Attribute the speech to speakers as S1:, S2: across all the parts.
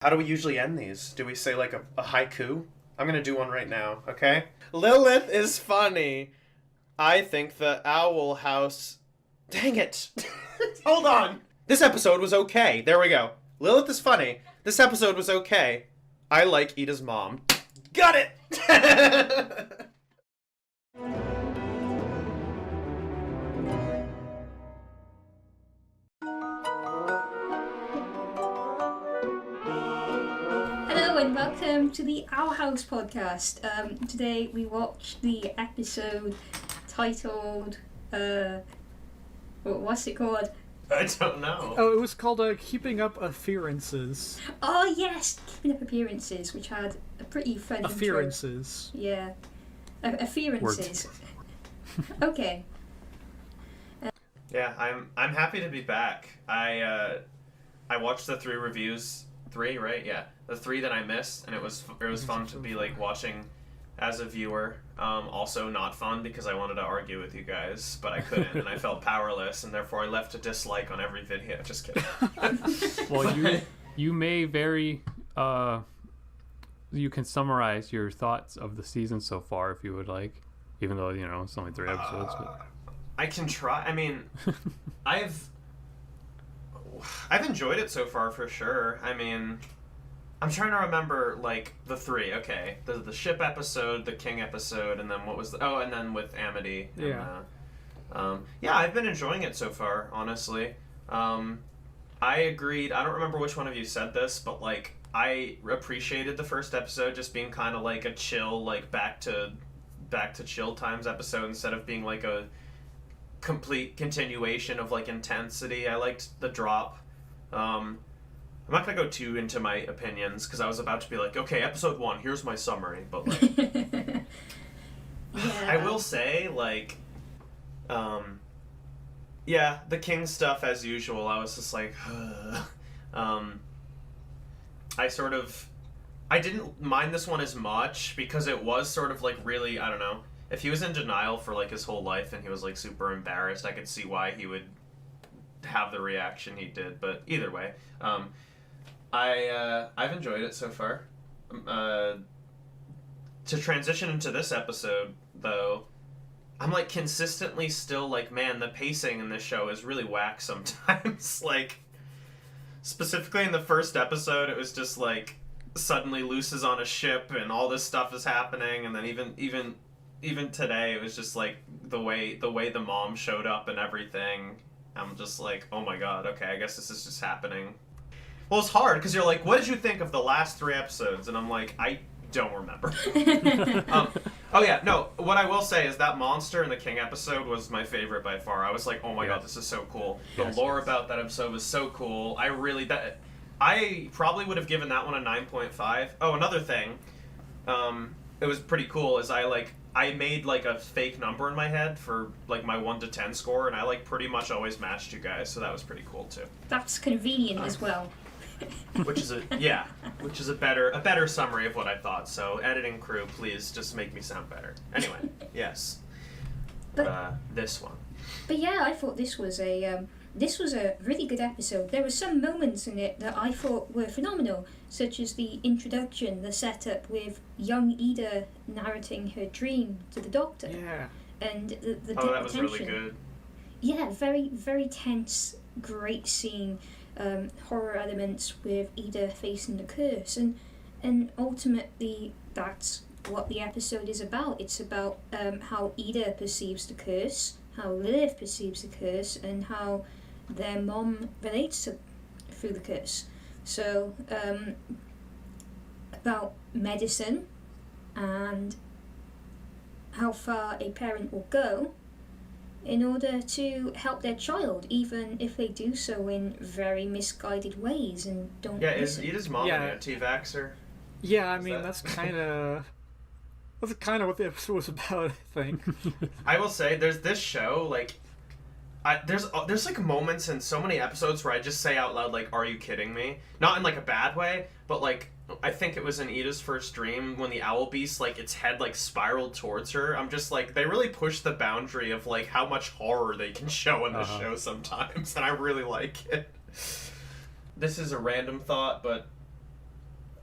S1: How do we usually end these? Do we say like a haiku? I'm gonna do one right now, okay? Lilith is funny. I think the Owl House... Dang it! Hold on! This episode was okay. There we go. Lilith is funny. This episode was okay. I like Ida's mom. Got it!
S2: Hello and welcome to the Our House podcast. Today we watched the episode titled, what's it called?
S1: I don't know.
S3: Oh, it was called Keeping Up Appearances.
S2: Oh yes, Keeping Up Appearances, which had a pretty funny
S3: Appearances.
S2: intro. Yeah. Appearances. Okay.
S1: Yeah, I'm happy to be back. I watched the three reviews. Three, right? Yeah, the three that I missed, and it was fun to be like watching as a viewer. Also not fun because I wanted to argue with you guys, but I couldn't, and I felt powerless, and therefore I left a dislike on every video. Just kidding.
S4: Well, you may you can summarize your thoughts of the season so far if you would like, even though it's only 3 episodes. But...
S1: I can try. I mean, I've enjoyed it so far for sure. I mean, I'm trying to remember like the three. Okay, the ship episode, the king episode, and then what was and then with Amity.
S3: Yeah.
S1: And, yeah, I've been enjoying it so far. Honestly, I agreed. I don't remember which one of you said this, but like I appreciated the first episode just being kind of like a chill, like back to chill times episode instead of being like a complete continuation of like intensity. I liked the drop. I'm not gonna go too into my opinions because I was about to be like, okay, episode 1, here's my summary, but like
S2: Yeah.
S1: I will say like yeah, the king stuff as usual, I was just like I didn't mind this one as much because it was sort of like really, I don't know, if he was in denial for like his whole life and he was like super embarrassed, I could see why he would have the reaction he did. But either way, I've enjoyed it so far. To transition into this episode, though, I'm like consistently still like, man, the pacing in this show is really whack sometimes. Like, specifically in the first episode, it was just like suddenly Luce is on a ship and all this stuff is happening, and then even today, it was just like the way the mom showed up and everything. I'm just like, oh my god, okay, I guess this is just happening. Well, it's hard because you're like, what did you think of the last 3 episodes? And I'm like, I don't remember. Oh yeah, no. What I will say is that monster in the King episode was my favorite by far. I was like, oh my god, this is so cool. The lore about that episode was so cool. I probably would have given that one a 9.5. Oh, another thing. It was pretty cool. Is I made like a fake number in my head for like my 1 to 10 score, and I like pretty much always matched you guys, so that was pretty cool too.
S2: That's convenient as well.
S1: Which is a better summary of what I thought. So editing crew, please just make me sound better. Anyway, yes.
S2: But
S1: This one.
S2: But yeah, I thought this was a really good episode. There were some moments in it that I thought were phenomenal, such as the introduction, the setup with young Ida narrating her dream to the Doctor.
S3: Yeah.
S2: And the
S1: that was
S2: tension.
S1: really good.
S2: Yeah, very, very tense, great scene, horror elements with Ida facing the curse. And ultimately, that's what the episode is about. It's about how Ida perceives the curse, how Lilith perceives the curse, and how their mom relates through the curse. So, about medicine and how far a parent will go in order to help their child, even if they do so in very misguided ways and don't
S1: Is
S2: listen.
S1: Ida's mom
S3: Yeah.
S1: an anti-vaxxer?
S3: Yeah, I mean, that's kind of what the episode was about, I think.
S1: I will say, there's this show, like, there's like moments in so many episodes where I just say out loud, like, are you kidding me? Not in like a bad way, but like, I think it was in Ida's first dream when the owl beast, like, its head like spiraled towards her. I'm just like, they really push the boundary of like how much horror they can show in the show sometimes, and I really like it. This is a random thought, but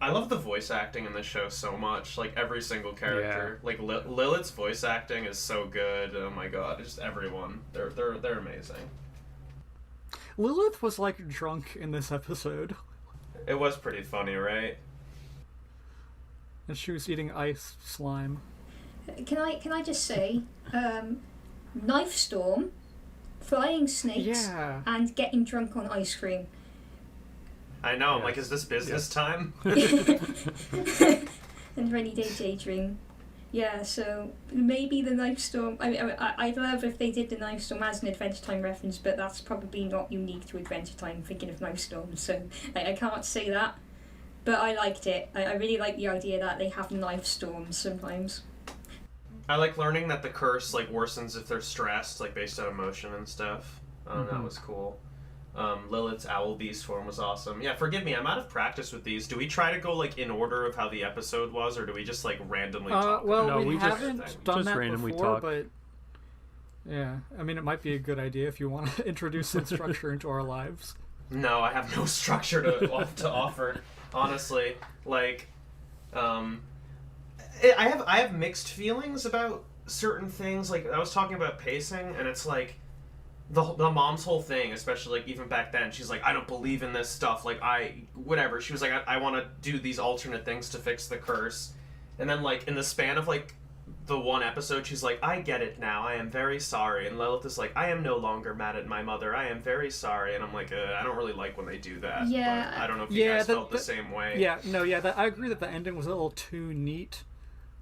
S1: I love the voice acting in this show so much. Like every single character, like Lilith's voice acting is so good. Oh my god, just everyone. They're amazing.
S3: Lilith was like drunk in this episode,
S1: It was pretty funny, right?
S3: and she was eating ice slime.
S2: Can I just say, knife storm, flying snakes,
S3: Yeah.
S2: and getting drunk on ice cream.
S1: I know. I'm
S4: Yeah.
S1: like, is this business time?
S2: And rainy day daydream. Yeah, so maybe the knife storm. I'd love if they did the knife storm as an Adventure Time reference, but that's probably not unique to Adventure Time. Thinking of knife storm, so I can't say that. But I liked it. I really like the idea that they have knife storms sometimes.
S1: I like learning that the curse like worsens if they're stressed, like based on emotion and stuff. That was cool. Lilith's owl beast form was awesome. Yeah, forgive me, I'm out of practice with these. Do we try to go like in order of how the episode was, or do we just like randomly talk?
S3: Well,
S4: No,
S3: we
S4: we just-
S3: haven't done
S4: just
S3: that
S4: randomly
S3: before,
S4: talk.
S3: but yeah, I mean, it might be a good idea if you want to introduce some structure into our lives.
S1: No, I have no structure to offer. Honestly, like, I have mixed feelings about certain things. Like I was talking about pacing, and it's like the mom's whole thing, especially like even back then. She's like, I don't believe in this stuff. Like whatever. She was like, I want to do these alternate things to fix the curse, and then like in the span of like the one episode, she's like, I get it now. I am very sorry. And Lilith is like, I am no longer mad at my mother. I am very sorry. And I'm like, I don't really like when they do that.
S2: Yeah.
S1: But I don't know if you
S3: Yeah,
S1: guys felt the
S3: the-
S1: same way.
S3: Yeah, no, yeah, I agree that the ending was a little too neat.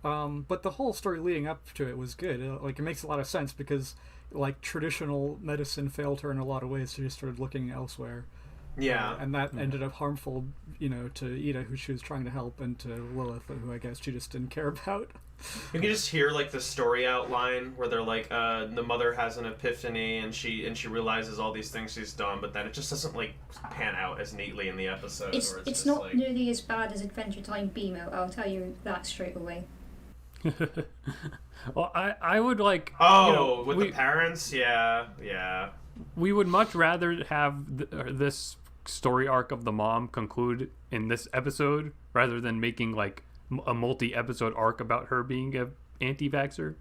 S3: But the whole story leading up to it was good. Like, it makes a lot of sense because, like, traditional medicine failed her in a lot of ways, so she started looking elsewhere.
S1: Yeah.
S3: And that ended up harmful, to Ida, who she was trying to help, and to Lilith, who I guess she just didn't care about.
S1: You can just hear like the story outline where they're like, the mother has an epiphany and she realizes all these things she's done, but then it just doesn't like pan out as neatly in the episode.
S2: It's
S1: where
S2: it's
S1: just,
S2: not
S1: like...
S2: nearly as bad as Adventure Time BMO. I'll tell you that straight away.
S4: Well, I would like.
S1: Oh, with
S4: we,
S1: the parents, yeah.
S4: we would much rather have this story arc of the mom conclude in this episode rather than making like a multi-episode arc about her being a anti-vaxxer.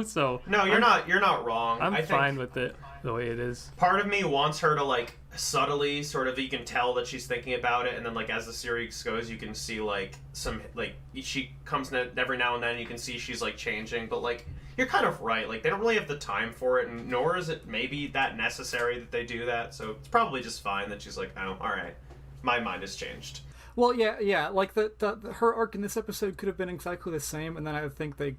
S4: So
S1: No, you're not wrong.
S4: I'm
S1: I think
S4: fine with it the way it is.
S1: part of me wants her to like subtly sort of, you can tell that she's thinking about it, and then like as the series goes you can see like some like she comes every now and then you can see she's like changing, but like you're kind of right, like they don't really have the time for it, and nor is it maybe that necessary that they do that, so it's probably just fine that she's like, oh, all right, my mind has changed.
S3: Well, yeah, like the her arc in this episode could have been exactly the same, and then I would think they,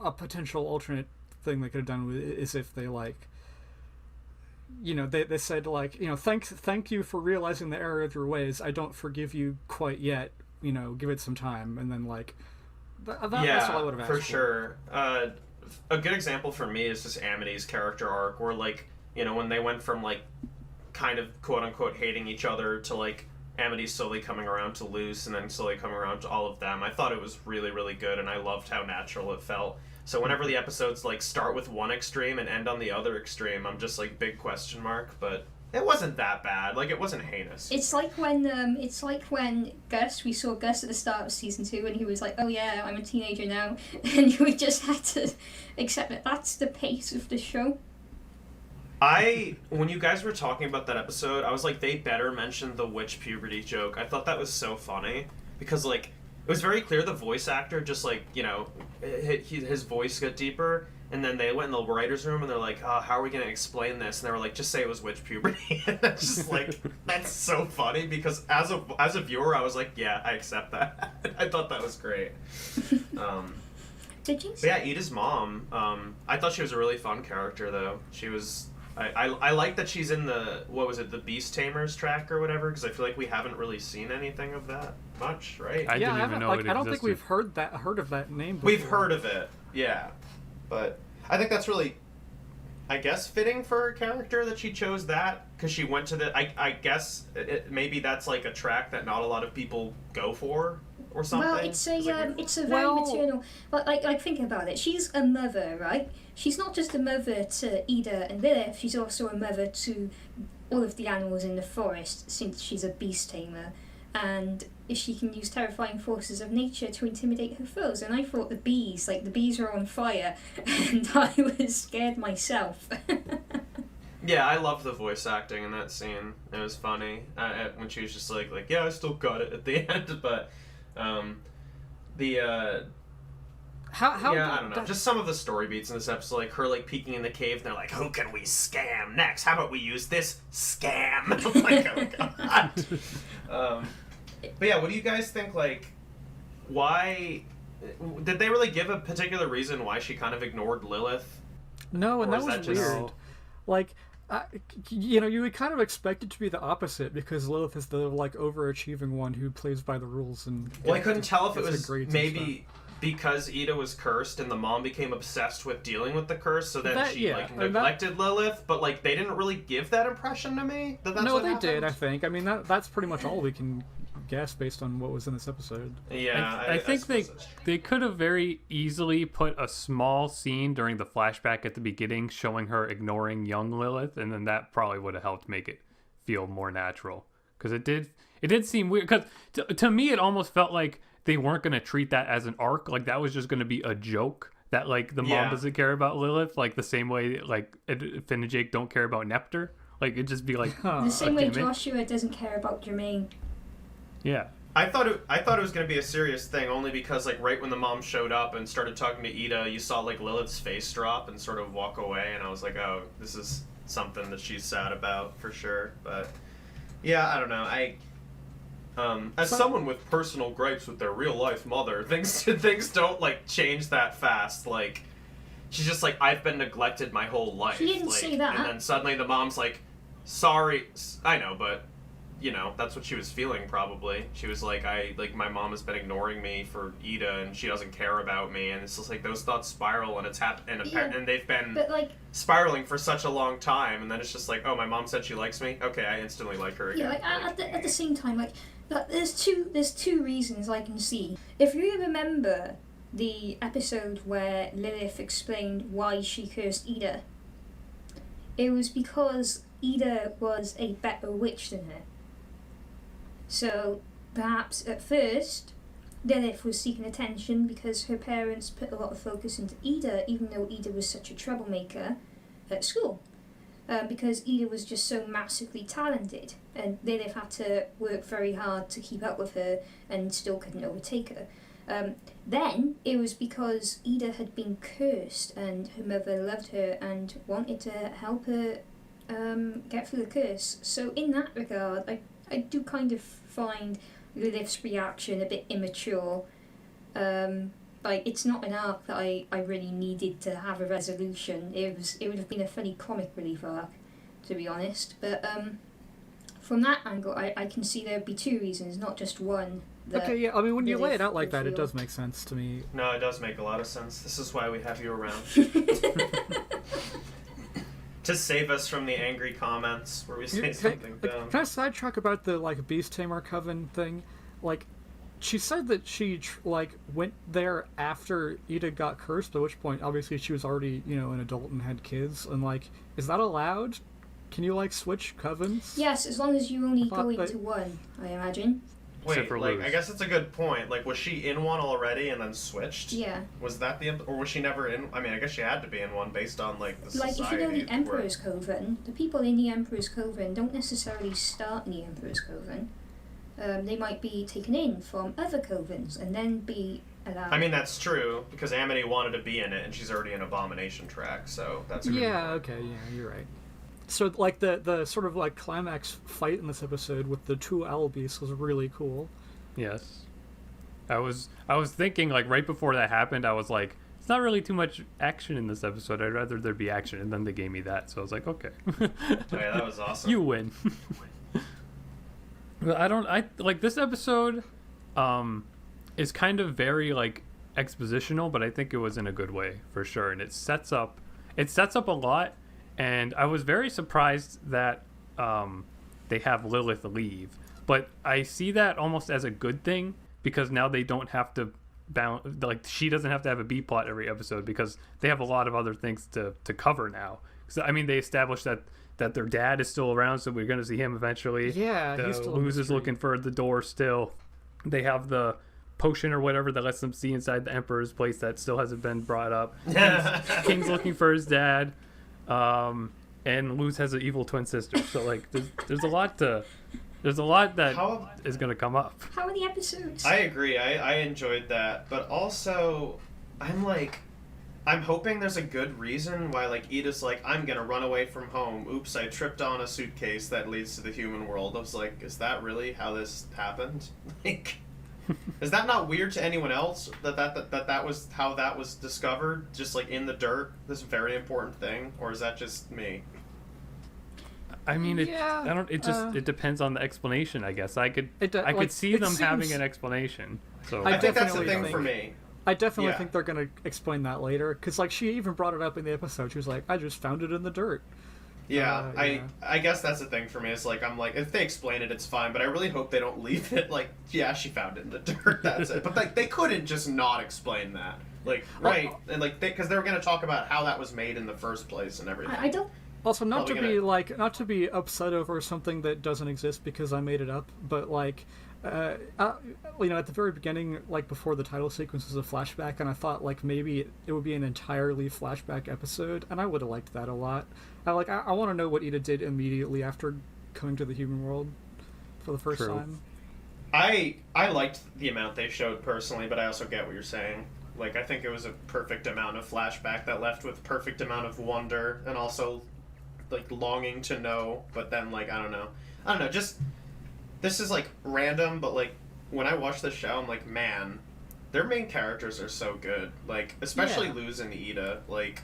S3: a potential alternate thing they could have done is if they like, they said like, thank you for realizing the error of your ways. I don't forgive you quite yet. Give it some time, and then like, that's what I would have asked
S1: for sure. A good example for me is just Amity's character arc, where like, when they went from like kind of quote unquote hating each other to like Amity slowly coming around to Luce, and then slowly coming around to all of them. I thought it was really, really good, and I loved how natural it felt. So whenever the episodes like start with one extreme and end on the other extreme, I'm just like big question mark. But it wasn't that bad. Like, it wasn't heinous.
S2: It's like when Gus, we saw Gus at the start of season 2, and he was like, "Oh yeah, I'm a teenager now," and we just had to accept it. That's the pace of the show.
S1: When you guys were talking about that episode, I was like, they better mention the witch puberty joke. I thought that was so funny because like it was very clear the voice actor just like his voice got deeper, and then they went in the writers' room and they're like, oh, how are we gonna explain this? And they were like, just say it was witch puberty. And it's just like, that's so funny because as a viewer, I was like, yeah, I accept that. I thought that was great.
S2: Did you?
S1: But yeah, Ida's mom. I thought she was a really fun character though. She was. I like that she's in the the Beast Tamers track or whatever, because I feel like we haven't really seen anything of that much, right?
S4: I didn't even know it
S3: I don't think
S4: existed.
S3: we've heard of that name before.
S1: We've heard of it, yeah, but I think that's really, I guess, fitting for her character that she chose that, because she went to the. I guess maybe that's like a track that not a lot of people go for. Or something.
S2: Well, it's a very maternal. But like thinking about it, she's a mother, right? She's not just a mother to Ida and Lilith. She's also a mother to all of the animals in the forest, since she's a beast tamer. and she can use terrifying forces of nature to intimidate her foes. And I thought the bees are on fire, and I was scared myself.
S1: Yeah, I loved the voice acting in that scene. It was funny when she was just like, yeah, I still got it at the end. But
S3: How
S1: yeah, I don't know. Just some of the story beats in this episode, like her like peeking in the cave, and they're like, "Who can we scam next? How about we use this scam?" I'm like, oh god. But yeah, what do you guys think? Like, why did they really give a particular reason why she kind of ignored Lilith?
S3: No, and
S1: Or
S3: that
S1: is
S3: was
S1: that just-
S3: weird.
S4: No.
S3: Like, you would kind of expect it to be the opposite because Lilith is the like overachieving one who plays by the rules and.
S1: Well, I couldn't tell if it
S3: gets her
S1: was
S3: grades and
S1: maybe because Ida was cursed and the mom became obsessed with dealing with the curse, so then
S3: That-
S1: she
S3: yeah,
S1: like
S3: and that-
S1: neglected Lilith. But like they didn't really give that impression to me. That's
S3: No,
S1: what
S3: they
S1: happened.
S3: did. I think. I mean, that's pretty much all we can guess based on what was in this episode.
S1: Yeah,
S4: I think
S1: suppose that's true.
S4: they could have very easily put a small scene during the flashback at the beginning showing her ignoring young Lilith, and then that probably would have helped make it feel more natural. Because it did seem weird. Because to me, it almost felt like they weren't going to treat that as an arc. Like that was just going to be a joke. That like the mom
S1: Yeah.
S4: doesn't care about Lilith, like the same way like Finn and Jake don't care about Nepter. Like it'd just be like,
S3: Huh.
S2: The same way
S4: damn it.
S2: Joshua doesn't care about Jermaine.
S4: yeah.
S1: I thought it was gonna be a serious thing only because like right when the mom showed up and started talking to Ida, you saw like Lilith's face drop and sort of walk away, and I was like, oh, this is something that she's sad about for sure. But yeah, I don't know. As someone with personal gripes with their real life mother, things don't like change that fast. Like she's just like, I've been neglected my whole life.
S2: She didn't
S1: like,
S2: say that.
S1: And then suddenly the mom's like, sorry. I know, but you know, that's what she was feeling probably. She was like, my mom has been ignoring me for Ida and she doesn't care about me, and it's just like those thoughts spiral and it's and they've been
S2: But like,
S1: spiraling for such a long time, and then it's just like, oh, my mom said she likes me. Okay, I instantly like her again.
S2: yeah, like at the same time, like there's two reasons I can see. If you remember the episode where Lilith explained why she cursed Ida, it was because Ida was a better witch than her. So perhaps at first Lilith was seeking attention because her parents put a lot of focus into Ida, even though Ida was such a troublemaker at school. Because Ida was just so massively talented, and Lilith had to work very hard to keep up with her and still couldn't overtake her. Then it was because Ida had been cursed and her mother loved her and wanted to help her get through the curse. So in that regard, I do kind of find Lilith's reaction a bit immature. Like, it's not an arc that I really needed to have a resolution. It would have been a funny comic relief arc, to be honest. But from that angle, I can see there'd be two reasons, not just one.
S3: Okay, yeah. I mean, when you lay it
S2: Lilith
S3: out like that, it
S2: would
S3: does make sense to me.
S1: No, it does make a lot of sense. This is why we have you around. To save us from the angry comments where we say something dumb.
S3: Can I sidetrack about the like Beast Tamer Coven thing? Like, she said that she went there after Ida got cursed, at which point obviously she was already an adult and had kids. And like, is that allowed? Can you like switch covens?
S2: Yes, as long as you only
S3: thought
S2: go
S3: that-
S2: into one, I imagine.
S1: Wait,
S4: for
S1: like,
S4: Luz.
S1: I guess that's a good point. Like, was she in one already and then switched?
S2: Yeah.
S1: Was that or was she never in? I mean, I guess she had to be in one based on like the
S2: Like, if you
S1: society.
S2: know the
S1: where-
S2: Emperor's Coven, the people in the Emperor's Coven don't necessarily start in the Emperor's Coven. They might be taken in from other covens and then be allowed.
S1: I mean, that's true because Amity wanted to be in it, and she's already in Abomination track, so that's a good
S3: Yeah.
S1: point.
S3: Okay. Yeah, you're right. So like the sort of like climax fight in this episode with the two owl beasts was really cool.
S4: Yes. I was thinking like right before that happened, I was like, it's not really too much action in this episode. I'd rather there be action, and then they gave me that, so I was like, okay.
S1: Oh, yeah, that was awesome.
S4: You win. But I like this episode is kind of very like expositional, but I think it was in a good way for sure. And it sets up a lot, and I was very surprised that they have Lilith leave. But I see that almost as a good thing because now they don't have to she doesn't have to have a B plot every episode because they have a lot of other things to cover now. So I mean, they established that that their dad is still around, so we're gonna see him eventually.
S3: Yeah,
S4: The
S3: he's still in
S4: Luz
S3: the
S4: is
S3: street.
S4: looking for the door still. They have the potion or whatever that lets them see inside the Emperor's place that still hasn't been brought up. King's looking for his dad, and Luz has an evil twin sister. So like, there's a lot that is gonna come up.
S2: How are the episodes?
S1: I agree. I enjoyed that, but also I'm hoping there's a good reason why like Ida's like, I'm gonna run away from home. Oops, I tripped on a suitcase that leads to the human world. I was like, is that really how this happened? Like, is that not weird to anyone else that was how that was discovered? Just like in the dirt, this very important thing, or is that just me?
S4: I mean,
S3: Yeah,
S4: I don't. It just it depends on the explanation, I guess. I could
S3: like,
S4: see
S3: it
S4: them having
S3: seems-
S4: an explanation. So
S1: I think that's the
S3: definitely
S1: thing
S3: think-
S1: for me.
S3: I definitely
S1: Yeah.
S3: think they're gonna explain that later, because like she even brought it up in the episode. She was like, "I just found it in the dirt."
S1: Yeah,
S3: yeah.
S1: I guess that's the thing for me. It's like I'm like, if they explain it, it's fine. But I really hope they don't leave it like, yeah, she found it in the dirt. That's it. But like, they couldn't just not explain that. Like, right? And like, because they were gonna talk about how that was made in the first place and everything.
S2: I don't.
S3: Also, not to
S1: Probably
S3: be
S1: gonna-
S3: like, not to be upset over something that doesn't exist because I made it up, but like, you know, at the very beginning, like before the title sequence was a flashback, and I thought like maybe it would be an entirely flashback episode, and I would have liked that a lot. I want to know what Ida did immediately after coming to the human world for the first
S4: True.
S3: time.
S1: I liked the amount they showed personally, but I also get what you're saying. Like, I think it was a perfect amount of flashback that left with perfect amount of wonder and also like longing to know. But then like I don't know. Just this is like random, but like when I watch the show, I'm like, man, their main characters are so good. Like especially
S3: Yeah.
S1: Luz and Ida. Like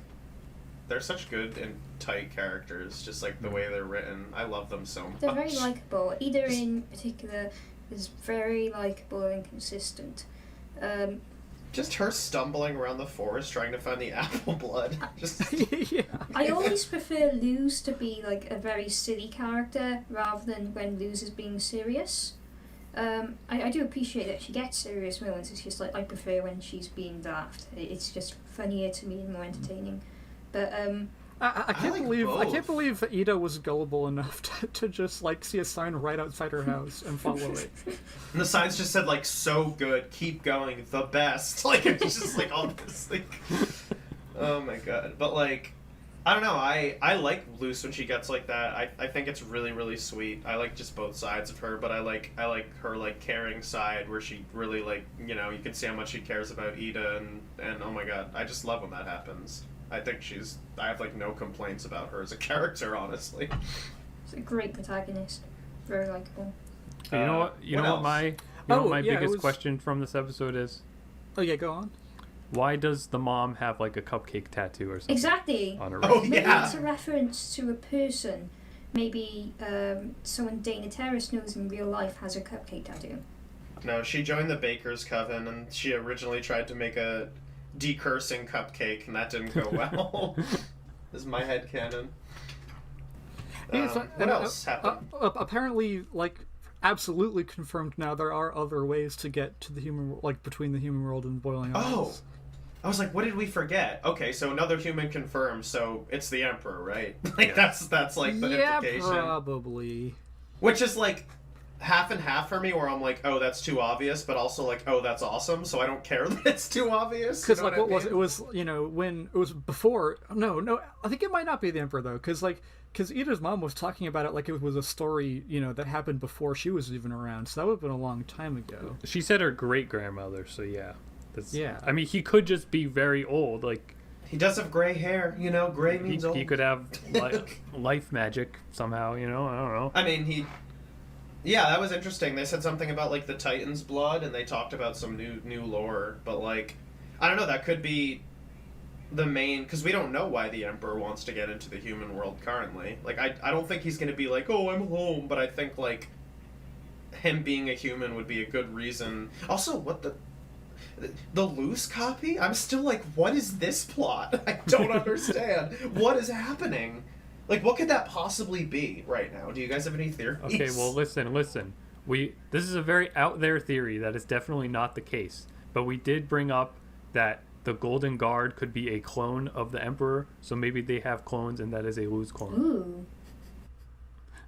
S1: they're such good and tight characters. Just like the way they're written, I love them so much.
S2: They're very likable. Ida in particular is very likable and consistent.
S1: Just her stumbling around the forest trying to find the apple blood. Just
S3: Yeah.
S2: I always prefer Luz to be like a very silly character rather than when Luz is being serious. I do appreciate that she gets serious moments. It's just like I prefer when she's being daft. It's just funnier to me and more entertaining. But
S3: I can't
S1: like
S3: believe I can't
S1: both.
S3: believe Ida was gullible enough to just like see a sign right outside her house and follow it.
S1: and the signs just said like so good, keep going, the best. Like it's just like all this like oh my god. But like I don't know, I like Luz when she gets like that. I think it's really, really sweet. I like just both sides of her, but I like her like caring side where she really like, you know, you can see how much she cares about Ida and oh my god, I just love when that happens. I think I have like no complaints about her as a character, honestly.
S2: it's a great protagonist. Very likable.
S4: you know what? You know what
S1: else?
S4: my
S3: Oh, yeah, it
S4: biggest
S3: was-
S4: question from this episode is?
S3: Oh yeah, go on.
S4: Why does the mom have like a cupcake tattoo or something
S2: Exactly.
S4: on her
S1: Oh,
S4: wrist?
S2: Maybe
S1: yeah.
S2: it's a reference to a person. Maybe someone Dana Terrace knows in real life has a cupcake tattoo.
S1: No, she joined the Baker's Coven, and she originally tried to make a decursing cupcake, and that didn't go well. This is my headcanon. What else happened?
S3: Apparently, like, absolutely confirmed now. There are other ways to get to the human, like, between the human world and Boiling
S1: Oh,
S3: Isles.
S1: I was like, what did we forget? Okay, so another human confirmed, so it's the Emperor, right? Like that's like the
S3: Yeah,
S1: implication.
S3: probably.
S1: Which is like half and half for me, where I'm like, oh, that's too obvious, but also like, oh, that's awesome. So I don't care that it's too obvious.
S3: Because
S1: You know
S3: like, what was
S1: I
S3: it?
S1: mean?
S3: Was, you know, when it was before? No. I think it might not be the Emperor though, because Ida's mom was talking about it like it was a story, you know, that happened before she was even around. So that would have been a long time ago.
S4: She said her great grandmother, so yeah.
S3: Yeah.
S4: I mean, he could just be very old. Like
S1: He does have gray hair. You know, gray means old.
S4: he could have life magic somehow. You know, I don't know.
S1: I mean, yeah, that was interesting. They said something about like the Titan's blood, and they talked about some new lore. But like, I don't know. That could be the main, because we don't know why the Emperor wants to get into the human world currently. Like, I don't think he's going to be like, oh, I'm home. But I think like him being a human would be a good reason. Also, what the loose copy? I'm still like, what is this plot? I don't understand. What is happening? Like, what could that possibly be right now? Do you guys have any theories?
S4: Okay, well, listen. This is a very out there theory that is definitely not the case. But we did bring up that the Golden Guard could be a clone of the Emperor, so maybe they have clones and that is a Luz clone.
S2: Ooh.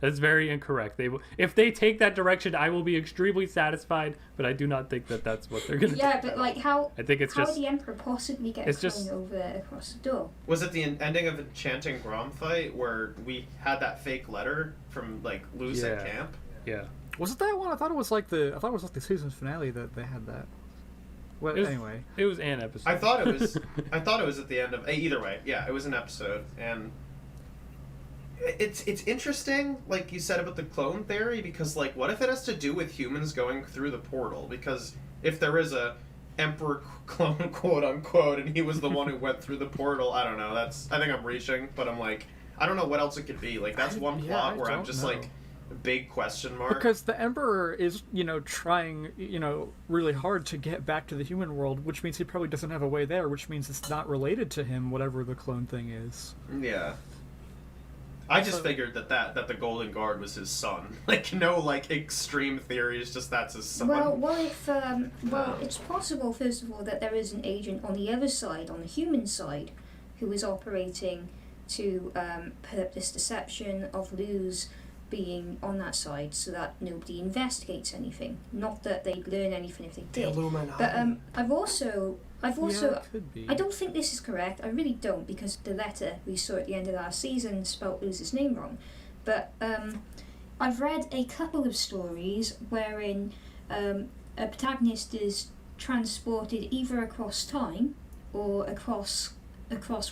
S4: That's very incorrect. If they take that direction, I will be extremely satisfied. But I do not think that that's what they're gonna do.
S2: Yeah, but like how?
S4: I think it's
S2: how
S4: just.
S2: would the Emperor possibly get
S4: it's
S2: thrown
S4: just-
S2: over across the door?
S1: Was it the ending of Enchanting Grom fight where we had that fake letter from like Luz at
S4: Yeah.
S1: camp?
S4: Yeah.
S3: Was it that one? I thought it was like the season finale that they had that. Well,
S4: It was-
S3: anyway.
S4: It was an episode.
S1: I thought it was. I thought it was at the end of. Either way, yeah, it was an episode, and it's interesting, like you said about the clone theory, because like, what if it has to do with humans going through the portal? Because if there is a Emperor clone, quote unquote, and he was the one who went through the portal, I don't know. I think I'm reaching, but I'm like, I don't know what else it could be. Like that's one plot where I'm just like, big question mark.
S3: Because the Emperor is, trying, really hard to get back to the human world, which means he probably doesn't have a way there, which means it's not related to him, whatever the clone thing is.
S1: Yeah. I just figured that the Golden Guard was his son. Like, no, like, extreme theories, just that's his son.
S2: Well, it's possible, first of all, that there is an agent on the other side, on the human side, who is operating to put up this deception of Luz being on that side so that nobody investigates anything. Not that they'd learn anything if they
S1: The
S2: did.
S1: Illuminati.
S2: But I've also
S3: Yeah, it could be.
S2: I don't think this is correct. I really don't, because the letter we saw at the end of last season spelt Luz's name wrong. But I've read a couple of stories wherein a protagonist is transported either across time or across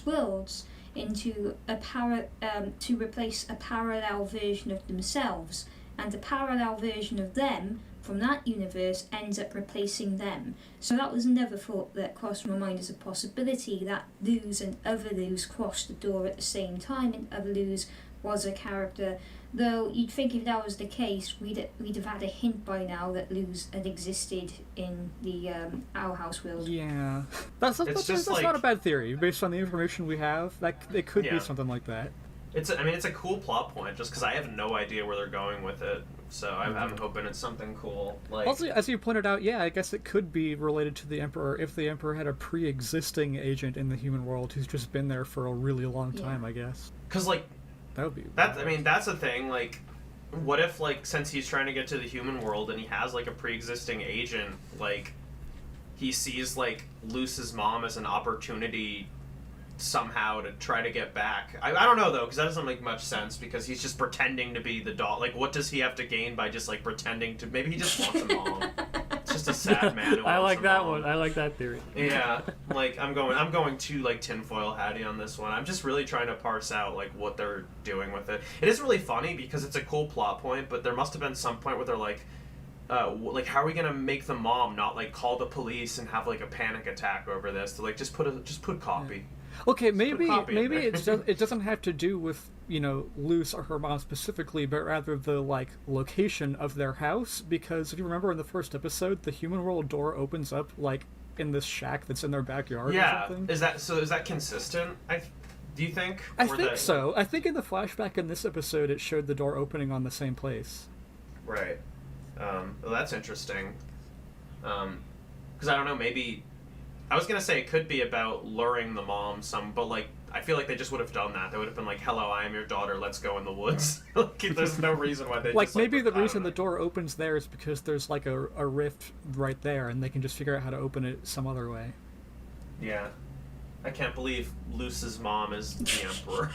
S2: worlds into to replace a parallel version of themselves, and a parallel version of them from that universe ends up replacing them. So that was another thought that crossed my mind as a possibility, that Luz and other Luz crossed the door at the same time, and other Luz was a character. Though you'd think if that was the case, we'd have had a hint by now that Luz had existed in the Owl House world.
S3: Yeah. That's
S1: just like-
S3: not a bad theory. Based on the information we have, that it could
S1: Yeah.
S3: be something like that.
S1: It's a cool plot point, just because I have no idea where they're going with it. So I'm hoping it's something cool. Like,
S3: Also, as you pointed out, yeah, I guess it could be related to the Emperor if the Emperor had a pre-existing agent in the human world who's just been there for a really long time, I guess.
S1: because like
S3: That would be...
S1: that's the thing. Like, what if like since he's trying to get to the human world and he has like a pre-existing agent, like he sees like Luz's mom as an opportunity somehow to try to get back. I don't know though, because that doesn't make much sense, because he's just pretending to be the doll. Like, what does he have to gain by just like pretending to? Maybe he just wants a mom. It's just a sad man who
S4: I
S1: wants
S4: like
S1: a
S4: that
S1: mom.
S4: one. I like that theory.
S1: Yeah, like I'm going to like tinfoil hattie on this one. I'm just really trying to parse out like what they're doing with it. It is really funny because it's a cool plot point, but there must have been some point where they're like how are we gonna make the mom not like call the police and have like a panic attack over this? To like just put copy.
S3: Okay, maybe
S1: copy in there.
S3: it doesn't have to do with, Luz or her mom specifically, but rather the, like, location of their house, because if you remember in the first episode, the human world door opens up, like, in this shack that's in their backyard or
S1: Yeah,
S3: something.
S1: is that consistent? Do you think?
S3: I
S1: Or
S3: think
S1: that-
S3: so. I think in the flashback in this episode, it showed the door opening on the same place.
S1: Right. Well, that's interesting. Because I don't know, maybe I was gonna say it could be about luring the mom but like I feel like they just would have done that. They would have been like, "Hello, I am your daughter. Let's go in the woods." Like, there's no reason why they
S3: Like,
S1: just,
S3: maybe the
S1: I don't
S3: reason
S1: know.
S3: the door opens there is because there's, like, a rift right there, and they can just figure out how to open it some other way.
S1: Yeah. I can't believe Luz's mom is the emperor.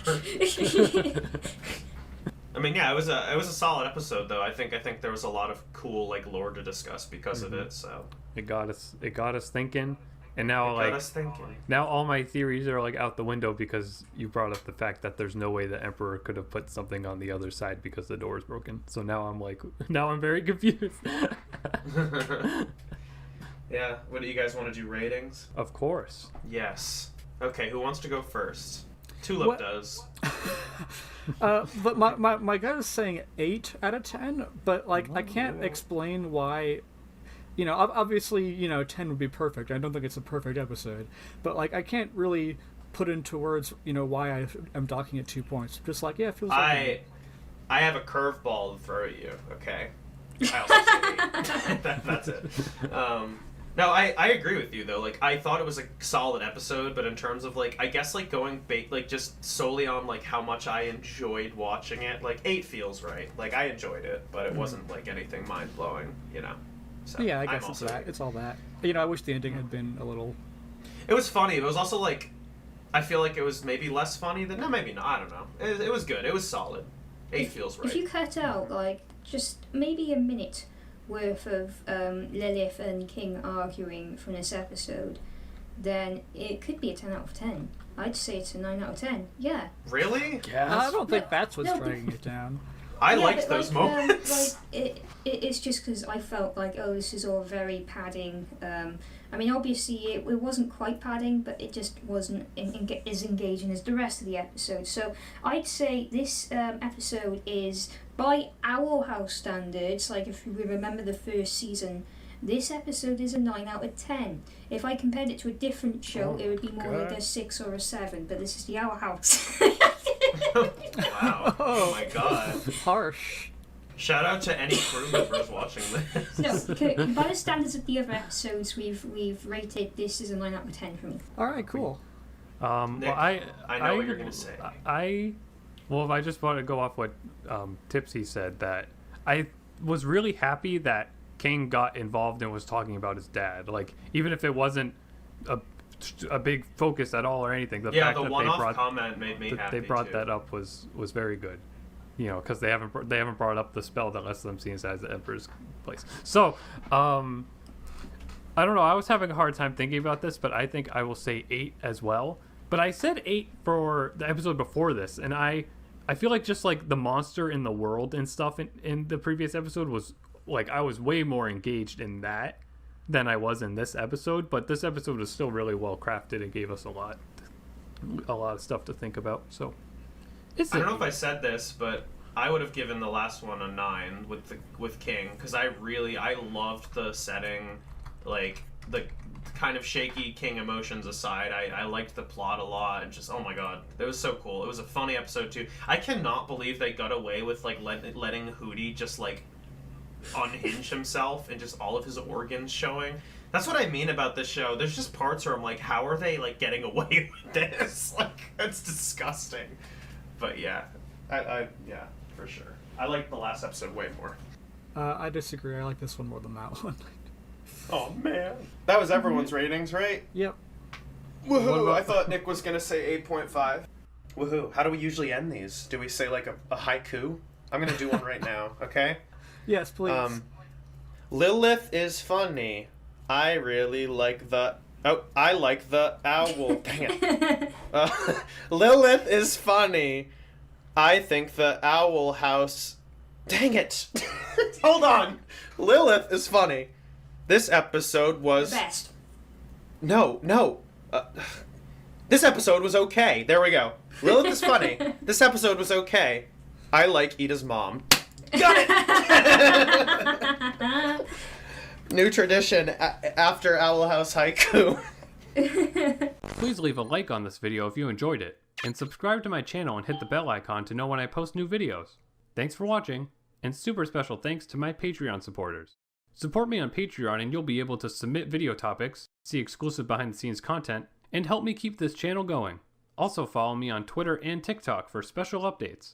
S1: I mean, yeah, it was a solid episode though. I think there was a lot of cool like lore to discuss because of it. So
S4: It got us thinking, and now
S1: got us thinking.
S4: now all my theories are like out the window because you brought up the fact that there's no way the Emperor could have put something on the other side because the door is broken. So now I'm very confused.
S1: Yeah. What do you guys want to do? Ratings?
S4: Of course.
S1: Yes. Okay. Who wants to go first? Tulip
S3: What-
S1: does.
S3: But my gut is saying 8 out of 10, but, like, I can't explain why... obviously, 10 would be perfect. I don't think it's a perfect episode. But, like, I can't really put into words, why I'm docking at 2 points. Just like, yeah, it feels like...
S1: I have a curveball to throw at you. Okay. I also say 8. That's it. No, I agree with you though. Like I thought it was a solid episode, but in terms of like I guess like like just solely on like how much I enjoyed watching it, like 8 feels right. Like I enjoyed it, but it wasn't like anything mind blowing, you know. So
S3: Yeah, I
S1: I'm
S3: guess it's
S1: also-
S3: that. It's all that. You know, I wish the ending had been a little.
S1: It was funny. It was also like I feel like it was maybe less funny than no, maybe not. I don't know. It was good. It was solid. 8 feels right.
S2: If you cut out like just maybe a minute worth of Lilith and King arguing from this episode, then it could be a 10 out of 10. I'd say it's a 9 out of 10. Yeah.
S1: Really?
S3: I don't think that's what's
S2: no,
S3: dragging it down.
S1: I
S2: Yeah,
S1: liked
S2: but,
S1: those
S2: like,
S1: moments.
S2: It's just because I felt like, oh, this is all very padding. I mean, obviously it wasn't quite padding, but it just wasn't as engaging as the rest of the episode. So I'd say this episode is, by Owl House standards, like if we remember the first season, this episode is a 9 out of 10. If I compared it to a different show, it would be more like a 6 or a 7, but this is the Owl House.
S1: Wow. Oh my god.
S3: Harsh.
S1: Shout out to any crew members watching this.
S2: No, okay, by the standards of the other episodes we've rated, this is a 9 out of 10 for me.
S3: All right, cool.
S1: Nick,
S4: Well,
S1: I know what you're gonna say.
S4: Well, if I just want to go off what Tipsy said, that I was really happy that King got involved and was talking about his dad. Like, even if it wasn't a big focus at all or anything, the
S1: Yeah,
S4: fact
S1: the
S4: that
S1: one-off comment made me
S4: that
S1: happy
S4: they brought
S1: too.
S4: that up was very good. You know, because they haven't brought up the spell that lets them see inside the Emperor's place. So, I don't know. I was having a hard time thinking about this, but I think I will say 8 as well. But I said 8 for the episode before this, and I feel like just like the monster in the world and stuff in the previous episode was like I was way more engaged in that than I was in this episode. But this episode was still really well crafted and gave us a lot of stuff to think about. So.
S1: I don't know if I said this, but I would have given the last one a 9 with King because I loved the setting, like the kind of shaky King emotions aside. I liked the plot a lot and just oh my god, it was so cool. It was a funny episode too. I cannot believe they got away with like letting Hootie just like unhinge himself and just all of his organs showing. That's what I mean about this show. There's just parts where I'm like, how are they like getting away with this? Like it's disgusting. But yeah, I yeah, for sure. I like the last episode way more.
S3: I disagree. I like this one more than that one.
S1: Oh man, that was everyone's ratings, right?
S3: Yep.
S1: Woohoo! I thought Nick was gonna say 8.5. Woohoo! How do we usually end these? Do we say like a haiku? I'm gonna do one right now. Okay.
S3: Yes, please.
S1: Lilith is funny. I really like the. Oh, I like the owl. Dang it. Lilith is funny. I think the Owl House. Dang it. Hold on. Lilith is funny. This episode was.
S2: Best.
S1: No. This episode was okay. There we go. Lilith is funny. This episode was okay. I like Ida's mom. Got it! New tradition after Owl House haiku.
S4: Please leave a like on this video if you enjoyed it, and subscribe to my channel and hit the bell icon to know when I post new videos. Thanks for watching, and super special thanks to my Patreon supporters. Support me on Patreon and you'll be able to submit video topics, see exclusive behind the scenes content, and help me keep this channel going. Also follow me on Twitter and TikTok for special updates.